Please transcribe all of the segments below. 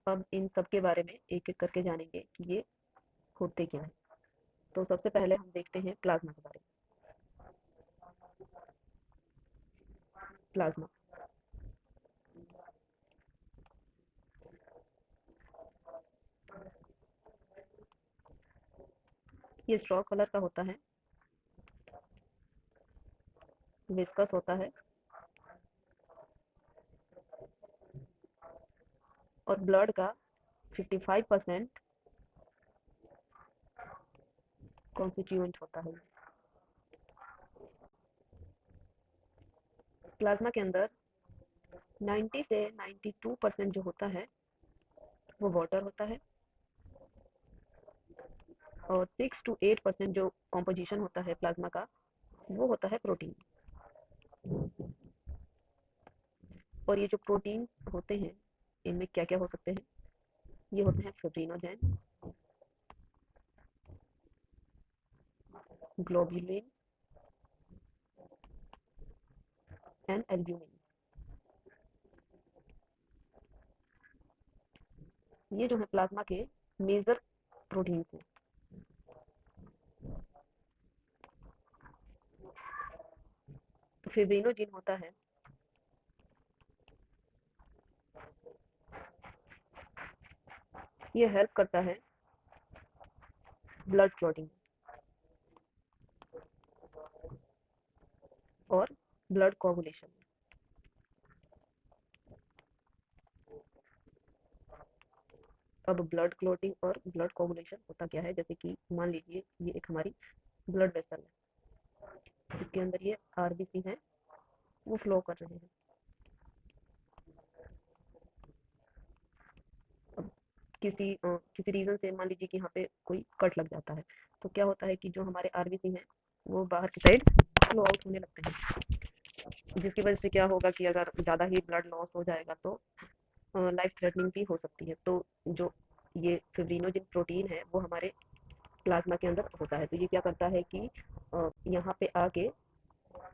अब इन सब के बारे में एक एक करके जानेंगे कि ये होते क्या है। तो सबसे पहले हम देखते हैं प्लाज्मा के बारे में। प्लाज्मा ये स्ट्रॉ कलर का होता है, विस्कस होता है और ब्लड का 55% कॉन्स्टिट्यूएंट होता है। प्लाज्मा के अंदर 90 से 92% जो होता है वो वाटर होता है और 6 to 8% जो कॉम्पोजिशन होता है प्लाज्मा का वो होता है प्रोटीन। और ये जो प्रोटीन होते हैं इनमें क्या क्या हो सकते हैं, ये होते हैं फिब्रिनोजेन, ग्लोबुलिन एंड एल्ब्यूमिन। ये जो है प्लाज्मा के मेजर प्रोटीन्स हैं। तो फिब्रिनोजेन होता है, ये हेल्प करता है ब्लड क्लॉटिंग और ब्लड कोगुलेशन। अब ब्लड क्लॉटिंग और ब्लड कोगुलेशन होता क्या है, जैसे कि मान लीजिए ये एक हमारी ब्लड वेसल है, इसके अंदर ये आरबीसी है, वो फ्लो कर रहे हैं। अब किसी रीजन से मान लीजिए कि यहाँ पे कोई कट लग जाता है, तो क्या होता है कि जो हमारे आरबीसी हैं वो बाहर की साइड फ्लो आउट होने लगते हैं, जिसकी वजह से क्या होगा कि अगर ज़्यादा ही ब्लड लॉस हो जाएगा तो लाइफ थ्रेटनिंग भी हो सकती है। तो जो ये फिब्रिनोजेन प्रोटीन है वो हमारे प्लाज्मा के अंदर होता है, तो ये क्या करता है कि यहाँ पे आके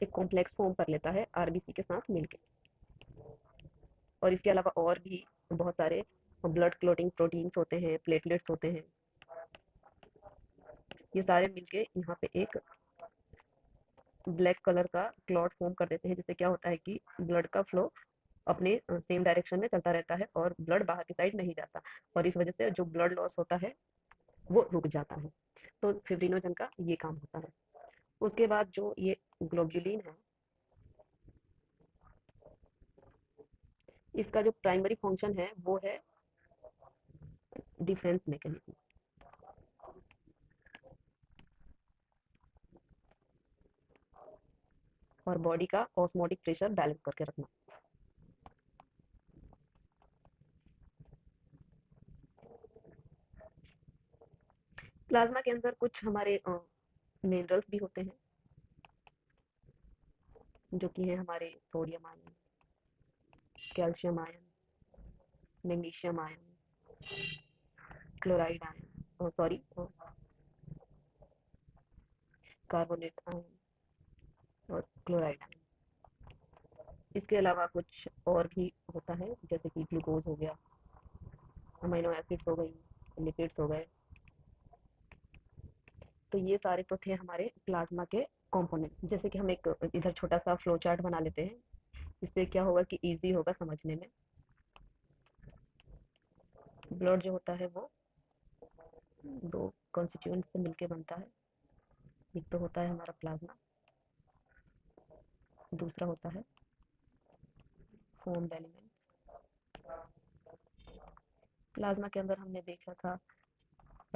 एक कॉम्प्लेक्स फॉर्म कर लेता है आरबीसी के साथ मिलके। और इसके अलावा और भी बहुत सारे ब्लड क्लॉटिंग प्रोटीन्स होते हैं, प्लेटलेट्स होते हैं, ये सारे मिलके यहाँ पे एक ब्लैक कलर का क्लॉट फॉर्म कर देते हैं, जिससे क्या होता है कि ब्लड का फ्लो अपने सेम डायरेक्शन में चलता रहता है और ब्लड बाहर की साइड नहीं जाता, और इस वजह से जो ब्लड लॉस होता है वो रुक जाता है। तो फिब्रिनोजन का ये काम होता है। उसके बाद जो ये ग्लोबुलिन है, इसका जो प्राइमरी फंक्शन है वो है डिफेंस मैकेनिज्म और बॉडी का ऑस्मोटिक प्रेशर बैलेंस करके रखना। प्लाज्मा के अंदर कुछ हमारे मिनरल्स भी होते हैं, जो कि है हमारे sodium ion, calcium ion, magnesium ion, chloride ion, sorry carbonate ion और क्लोराइड आयन। इसके अलावा कुछ और भी होता है, जैसे कि ग्लूकोज हो गया, अमीनो एसिड्स हो गई, लिपिड्स हो गए। तो ये सारे तो थे हमारे प्लाज्मा के कंपोनेंट। जैसे कि हम एक इधर छोटा सा फ्लो चार्ट बना लेते हैं, इससे क्या होगा कि इजी होगा समझने में। ब्लड जो होता है वो दो कॉन्स्टिट्यूएंट से मिलके बनता है। एक तो होता है हमारा प्लाज्मा, दूसरा होता है फॉर्म्ड एलिमेंट। प्लाज्मा के अंदर हमने देखा था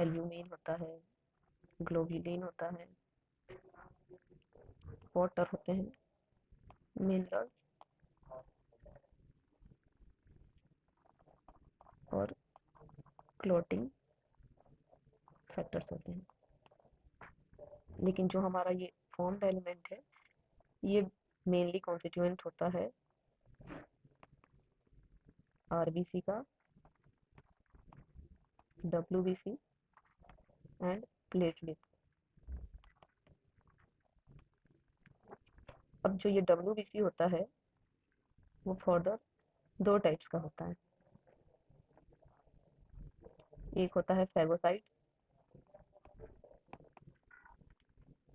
एल्ब्यूमिन होता है, ग्लोबुलिन होता है, वाटर होते हैं, मिनरल और क्लोटिंग फैक्टर्स होते हैं। लेकिन जो हमारा ये फॉर्म्ड एलिमेंट है ये मेनली कॉन्स्टिट्यूएंट होता है आरबीसी का, डब्ल्यूबीसी एंड प्लेटलेट। अब जो ये डब्ल्यूबीसी होता है वो फर्दर दो टाइप्स का होता है। एक होता है फेगोसाइट,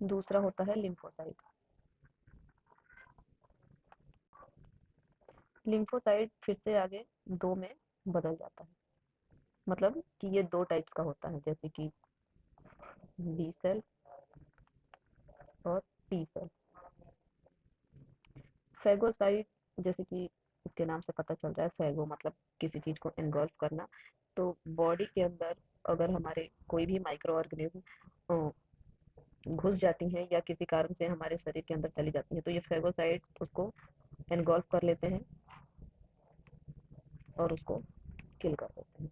दूसरा होता है लिम्फोसाइट। लिम्फोसाइट फिर से आगे दो में बदल जाता है, मतलब कि ये दो टाइप्स का होता है, जैसे कि बी सेल और टी सेल। फेगोसाइट, जैसे कि इसके नाम से पता चल रहा है, फेगो मतलब किसी चीज को एनगल्फ करना। तो बॉडी के अंदर अगर हमारे कोई भी माइक्रो ऑर्गेनिज्म घुस जाती हैं या किसी कारण से हमारे शरीर के अंदर चली जाती हैं, तो ये फेगोसाइट्स उसको एनगल्फ कर लेते हैं और उसको किल कर देते हैं।